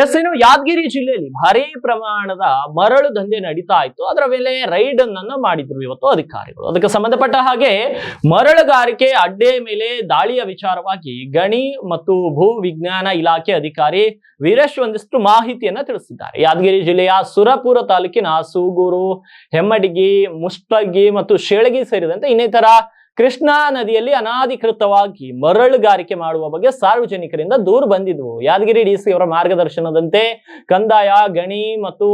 S, ಇನ್ನು ಯಾದಗಿರಿ ಜಿಲ್ಲೆಯಲ್ಲಿ ಭಾರಿ ಪ್ರಮಾಣದ ಮರಳು ದಂಧೆ ನಡೀತಾ ಇತ್ತು. ಅದರ ಮೇಲೆ ರೈಡ್ ಅನ್ನು ಮಾಡಿದ್ರು ಇವತ್ತು ಅಧಿಕಾರಿಗಳು. ಅದಕ್ಕೆ ಸಂಬಂಧಪಟ್ಟ ಹಾಗೆ ಮರಳುಗಾರಿಕೆ ಅಡ್ಡೆ ಮೇಲೆ ದಾಳಿಯ ವಿಚಾರವಾಗಿ ಗಣಿ ಮತ್ತು ಭೂ ವಿಜ್ಞಾನ ಇಲಾಖೆ ಅಧಿಕಾರಿ ವೀರೇಶ್ ಒಂದಿಷ್ಟು ಮಾಹಿತಿಯನ್ನ ತಿಳಿಸಿದ್ದಾರೆ. ಯಾದಗಿರಿ ಜಿಲ್ಲೆಯ ಸುರಪುರ ತಾಲೂಕಿನ ಸೂಗೂರು, ಹೆಮ್ಮಡಿಗಿ, ಮುಷ್ಟಗಿ ಮತ್ತು ಶೇಳಗಿ ಸೇರಿದಂತೆ ಇನ್ನಿತರ ಕೃಷ್ಣಾ ನದಿಯಲ್ಲಿ ಅನಾಧಿಕೃತವಾಗಿ ಮರಳುಗಾರಿಕೆ ಮಾಡುವ ಬಗ್ಗೆ ಸಾರ್ವಜನಿಕರಿಂದ ದೂರು ಬಂದಿದ್ವು. ಯಾದಗಿರಿ ಡಿಸಿ ಅವರ ಮಾರ್ಗದರ್ಶನದಂತೆ ಕಂದಾಯ, ಗಣಿ ಮತ್ತು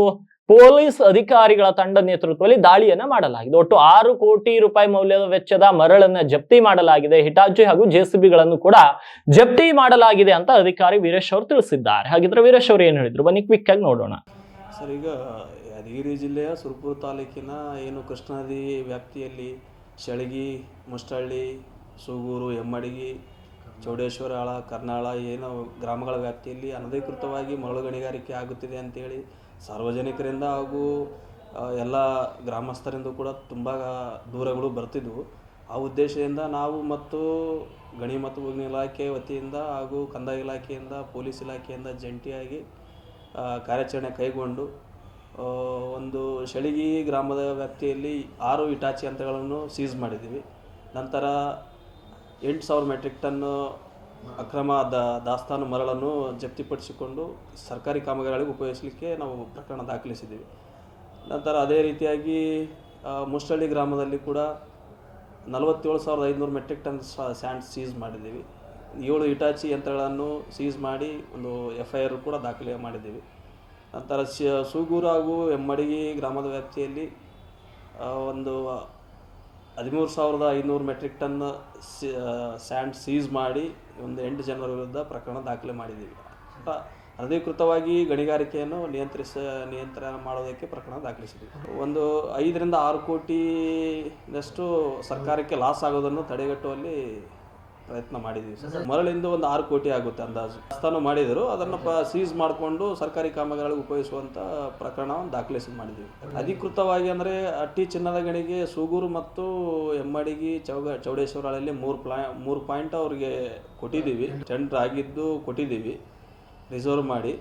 ಪೊಲೀಸ್ ಅಧಿಕಾರಿಗಳ ತಂಡ ನೇತೃತ್ವದಲ್ಲಿ ದಾಳಿಯನ್ನ ಮಾಡಲಾಗಿದೆ. ಒಟ್ಟು 6 ಕೋಟಿ ರೂಪಾಯಿ ಮೌಲ್ಯದ ವೆಚ್ಚದ ಮರಳನ್ನ ಜಪ್ತಿ ಮಾಡಲಾಗಿದೆ. ಹಿಟಾಚಿ ಹಾಗೂ ಜೆಸಿಬಿಗಳನ್ನು ಕೂಡ ಜಪ್ತಿ ಮಾಡಲಾಗಿದೆ ಅಂತ ಅಧಿಕಾರಿ ವೀರೇಶ್ ಅವರು ತಿಳಿಸಿದ್ದಾರೆ. ಹಾಗಿದ್ರೆ ವೀರೇಶ್ ಅವರು ಏನ್ ಹೇಳಿದ್ರು, ಬನ್ನಿ ಕ್ವಿಕ್ ಆಗಿ ನೋಡೋಣ. ಸರ್, ಈಗ ಯಾದಗಿರಿ ಜಿಲ್ಲೆಯ ಸುರಪುರ ತಾಲೂಕಿನ ಏನು ಕೃಷ್ಣಾ ನದಿ ವ್ಯಾಪ್ತಿಯಲ್ಲಿ ಶೇಳಗಿ, ಮುಷ್ಟಹಳ್ಳಿ, ಸೂಗೂರು, ಹೆಮ್ಮಡಿಗಿ, ಚೌಡೇಶ್ವರ, ಕರ್ನಾಳ ಏನು ಗ್ರಾಮಗಳ ವ್ಯಾಪ್ತಿಯಲ್ಲಿ ಅನಧಿಕೃತವಾಗಿ ಮರಳು ಗಣಿಗಾರಿಕೆ ಆಗುತ್ತಿದೆ ಅಂತೇಳಿ ಸಾರ್ವಜನಿಕರಿಂದ ಹಾಗೂ ಎಲ್ಲ ಗ್ರಾಮಸ್ಥರಿಂದ ಕೂಡ ತುಂಬ ದೂರಗಳು ಬರ್ತಿದ್ವು. ಆ ಉದ್ದೇಶದಿಂದ ನಾವು ಮತ್ತು ಗಣಿ ಮತ್ತು ಭೂಮಿ ಇಲಾಖೆ ವತಿಯಿಂದ ಹಾಗೂ ಕಂದಾಯ ಇಲಾಖೆಯಿಂದ, ಪೊಲೀಸ್ ಇಲಾಖೆಯಿಂದ ಜಂಟಿಯಾಗಿ ಕಾರ್ಯಾಚರಣೆ ಕೈಗೊಂಡು ಒಂದು ಶೇಳಗಿ ಗ್ರಾಮದ ವ್ಯಾಪ್ತಿಯಲ್ಲಿ 6 ಹಿಟಾಚಿ ಯಂತ್ರಗಳನ್ನು ಸೀಸ್ ಮಾಡಿದ್ದೀವಿ. ನಂತರ 8,000 ಮೆಟ್ರಿಕ್ ಟನ್ ಅಕ್ರಮ ದಾಸ್ತಾನು ಮರಳನ್ನು ಜಪ್ತಿಪಡಿಸಿಕೊಂಡು ಸರ್ಕಾರಿ ಕಾಮಗಾರಿಗಳಿಗೆ ಉಪಯೋಗಿಸಲಿಕ್ಕೆ ನಾವು ಪ್ರಕರಣ ದಾಖಲಿಸಿದ್ದೀವಿ. ನಂತರ ಅದೇ ರೀತಿಯಾಗಿ ಮುಷ್ಟಹಳ್ಳಿ ಗ್ರಾಮದಲ್ಲಿ ಕೂಡ 47,500 ಮೆಟ್ರಿಕ್ ಟನ್ ಸ್ಯಾಂಡ್ ಸೀಸ್ ಮಾಡಿದ್ದೀವಿ. 7 ಹಿಟಾಚಿ ಯಂತ್ರಗಳನ್ನು ಸೀಸ್ ಮಾಡಿ ಒಂದು FIR ಕೂಡ ದಾಖಲೆ ಮಾಡಿದ್ದೀವಿ. ನಂತರ ಸೂಗೂರು ಹಾಗೂ ಹೆಮ್ಮಡಿಗಿ ಗ್ರಾಮದ ವ್ಯಾಪ್ತಿಯಲ್ಲಿ ಒಂದು 13,500 ಮೆಟ್ರಿಕ್ ಟನ್ ಸ್ಯಾಂಡ್ ಸೀಸ್ ಮಾಡಿ ಒಂದು 8 ಜನರ ವಿರುದ್ಧ ಪ್ರಕರಣ ದಾಖಲೆ ಮಾಡಿದ್ದೀವಿ. ಅನಧಿಕೃತವಾಗಿ ಗಣಿಗಾರಿಕೆಯನ್ನು ನಿಯಂತ್ರಣ ಮಾಡೋದಕ್ಕೆ ಪ್ರಕರಣ ದಾಖಲಿಸಿದ್ದೀವಿ. ಒಂದು 5 ರಿಂದ 6 ಕೋಟಿದಷ್ಟು ಸರ್ಕಾರಕ್ಕೆ ಲಾಸ್ ಆಗೋದನ್ನು ತಡೆಗಟ್ಟುವಲ್ಲಿ ಪ್ರಯತ್ನ ಮಾಡಿದ್ದೀವಿ. ಮರಳಿಂದ ಒಂದು 6 ಕೋಟಿ ಆಗುತ್ತೆ ಅಂದಾಜು. ದಾಸ್ತಾನು ಮಾಡಿದರು, ಅದನ್ನು ಸೀಸ್ ಮಾಡಿಕೊಂಡು ಸರ್ಕಾರಿ ಕಾಮಗಾರಿಗಳಿಗೆ ಉಪಯೋಗಿಸುವಂಥ ಪ್ರಕರಣವನ್ನು ದಾಖಲಿಸಿ ಮಾಡಿದ್ದೀವಿ. ಅಧಿಕೃತವಾಗಿ ಅಂದರೆ ಅಟ್ಟಿ ಚಿನ್ನದ ಗಣಿಗೆ ಸೂಗೂರು ಮತ್ತು ಹೆಮ್ಮಡಿಗಿ, ಚೌಡೇಶ್ವರಗಳಲ್ಲಿ 3 ಪಾಯಿಂಟ್ ಅವರಿಗೆ ಕೊಟ್ಟಿದ್ದೀವಿ. ಟೆಂಡರ್ ಆಗಿದ್ದು ಕೊಟ್ಟಿದ್ದೀವಿ, ರಿಸರ್ವ್ ಮಾಡಿ.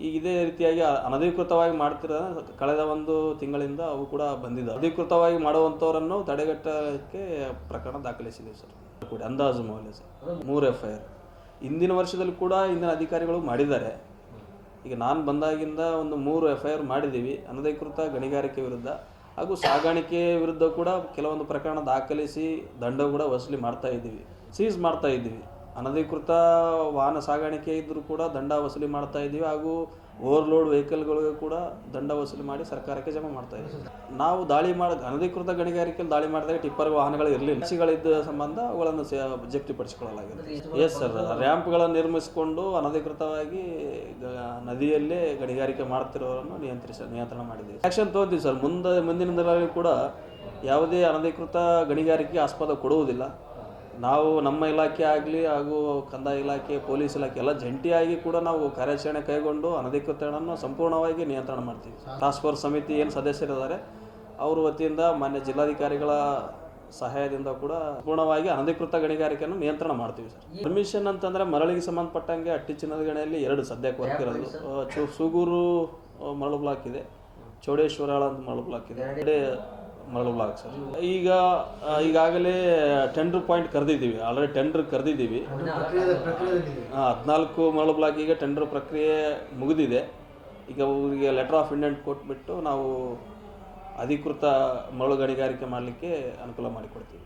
ಈಗ ಇದೇ ರೀತಿಯಾಗಿ ಅನಧಿಕೃತವಾಗಿ ಮಾಡ್ತಿರೋ ಕಳೆದ 1 ತಿಂಗಳಿಂದ ಅವು ಕೂಡ ಬಂದಿದ್ದಾವೆ. ಅಧಿಕೃತವಾಗಿ ಮಾಡುವಂಥವರನ್ನು ತಡೆಗಟ್ಟಕ್ಕೆ ಪ್ರಕರಣ ದಾಖಲಿಸಿದ್ದೀವಿ ಸರ್. ಅಂದಾಜು ಮೌಲ್ಯ ಸರ್ 3 FIR ಹಿಂದಿನ ವರ್ಷದಲ್ಲಿ ಕೂಡ ಹಿಂದಿನ ಅಧಿಕಾರಿಗಳು ಮಾಡಿದ್ದಾರೆ. ಈಗ ನಾನು ಬಂದಾಗಿಂದ ಒಂದು 3 FIR ಮಾಡಿದ್ದೀವಿ. ಅನಧಿಕೃತ ಗಣಿಗಾರಿಕೆ ವಿರುದ್ಧ ಹಾಗೂ ಸಾಗಾಣಿಕೆ ವಿರುದ್ಧ ಕೂಡ ಕೆಲವೊಂದು ಪ್ರಕರಣ ದಾಖಲಿಸಿ ದಂಡ ಕೂಡ ವಸೂಲಿ ಮಾಡ್ತಾ ಇದ್ದೀವಿ, ಸೀಸ್ ಮಾಡ್ತಾ ಇದ್ದೀವಿ. ಅನಧಿಕೃತ ವಾಹನ ಸಾಗಾಣಿಕೆ ಇದ್ದರೂ ಕೂಡ ದಂಡ ವಸೂಲಿ ಮಾಡ್ತಾ ಇದ್ದೀವಿ ಹಾಗೂ ಓವರ್ಲೋಡ್ ವೆಹಿಕಲ್ಗಳಿಗೆ ಕೂಡ ದಂಡ ವಸೂಲಿ ಮಾಡಿ ಸರ್ಕಾರಕ್ಕೆ ಜಮಾ ಮಾಡ್ತಾ ಇದ್ದೀವಿ. ನಾವು ಅನಧಿಕೃತ ಗಣಿಗಾರಿಕೆಯಲ್ಲಿ ದಾಳಿ ಮಾಡಿದಾಗ ಟಿಪ್ಪರ್ ವಾಹನಗಳು ಇರಲಿಲ್ಲ. ಸಂಬಂಧ ಅವುಗಳನ್ನು ಜಪ್ತಿಪಡಿಸಿಕೊಳ್ಳಲಾಗಿದೆ. ಎಸ್ ಸರ್, ರ್ಯಾಂಪ್ಗಳನ್ನು ನಿರ್ಮಿಸಿಕೊಂಡು ಅನಧಿಕೃತವಾಗಿ ನದಿಯಲ್ಲೇ ಗಣಿಗಾರಿಕೆ ಮಾಡ್ತಿರೋರನ್ನು ನಿಯಂತ್ರಣ ಮಾಡಿದ್ದೀವಿ. ಆ್ಯಕ್ಷನ್ ತೊಗೊತೀವಿ ಸರ್. ಮುಂದಿನ ದಿನಗಳಲ್ಲಿ ಕೂಡ ಯಾವುದೇ ಅನಧಿಕೃತ ಗಣಿಗಾರಿಕೆ ಆಸ್ಪದ ಕೊಡುವುದಿಲ್ಲ. ನಾವು ನಮ್ಮ ಇಲಾಖೆ ಆಗಲಿ ಹಾಗೂ ಕಂದಾಯ ಇಲಾಖೆ, ಪೊಲೀಸ್ ಇಲಾಖೆ ಎಲ್ಲ ಜಂಟಿಯಾಗಿ ಕೂಡ ನಾವು ಕಾರ್ಯಾಚರಣೆ ಕೈಗೊಂಡು ಅನಧಿಕೃತಗಳನ್ನು ಸಂಪೂರ್ಣವಾಗಿ ನಿಯಂತ್ರಣ ಮಾಡ್ತೀವಿ. ಟಾಸ್ಕ್ ಫೋರ್ಸ್ ಸಮಿತಿ ಏನು ಸದಸ್ಯರಿದ್ದಾರೆ ಅವ್ರ ವತಿಯಿಂದ ಮಾನ್ಯ ಜಿಲ್ಲಾಧಿಕಾರಿಗಳ ಸಹಾಯದಿಂದ ಕೂಡ ಸಂಪೂರ್ಣವಾಗಿ ಅನಧಿಕೃತ ಗಣಿಗಾರಿಕೆಯನ್ನು ನಿಯಂತ್ರಣ ಮಾಡ್ತೀವಿ ಸರ್. ಪರ್ಮಿಷನ್ ಅಂತಂದರೆ ಮರಳಿಗೆ ಸಂಬಂಧಪಟ್ಟಂಗೆ ಅಟ್ಟಿ ಚಿನ್ನದ ಗಣಿಯಲ್ಲಿ 2 ಸದ್ಯಕ್ಕೆ ವರ್ಕ್ ಇರೋದು. ಸೂಗೂರು ಮರಳು ಬ್ಲಾಕ್ ಇದೆ, ಚೌಡೇಶ್ವರ ಅಂತ ಮರಳು ಬ್ಲಾಕ್ ಇದೆ, ಮರಳು ಬ್ಲಾಕ್ ಸರ್. ಈಗಾಗಲೇ ಟೆಂಡರ್ ಪಾಯಿಂಟ್ ಕರೆದಿದ್ದೀವಿ. ಆಲ್ರೆಡಿ ಟೆಂಡರ್ ಕರೆದಿದ್ದೀವಿ. 14 ಮರಳು ಬ್ಲಾಕಿಗೆ ಟೆಂಡರ್ ಪ್ರಕ್ರಿಯೆ ಮುಗಿದಿದೆ. ಈಗ ಅವರಿಗೆ ಲೆಟರ್ ಆಫ್ ಇಂಡೆಂಟ್ ಕೊಟ್ಬಿಟ್ಟು ನಾವು ಅಧಿಕೃತ ಮರಳು ಗಣಿಗಾರಿಕೆ ಮಾಡಲಿಕ್ಕೆ ಅನುಕೂಲ ಮಾಡಿಕೊಡ್ತೀವಿ.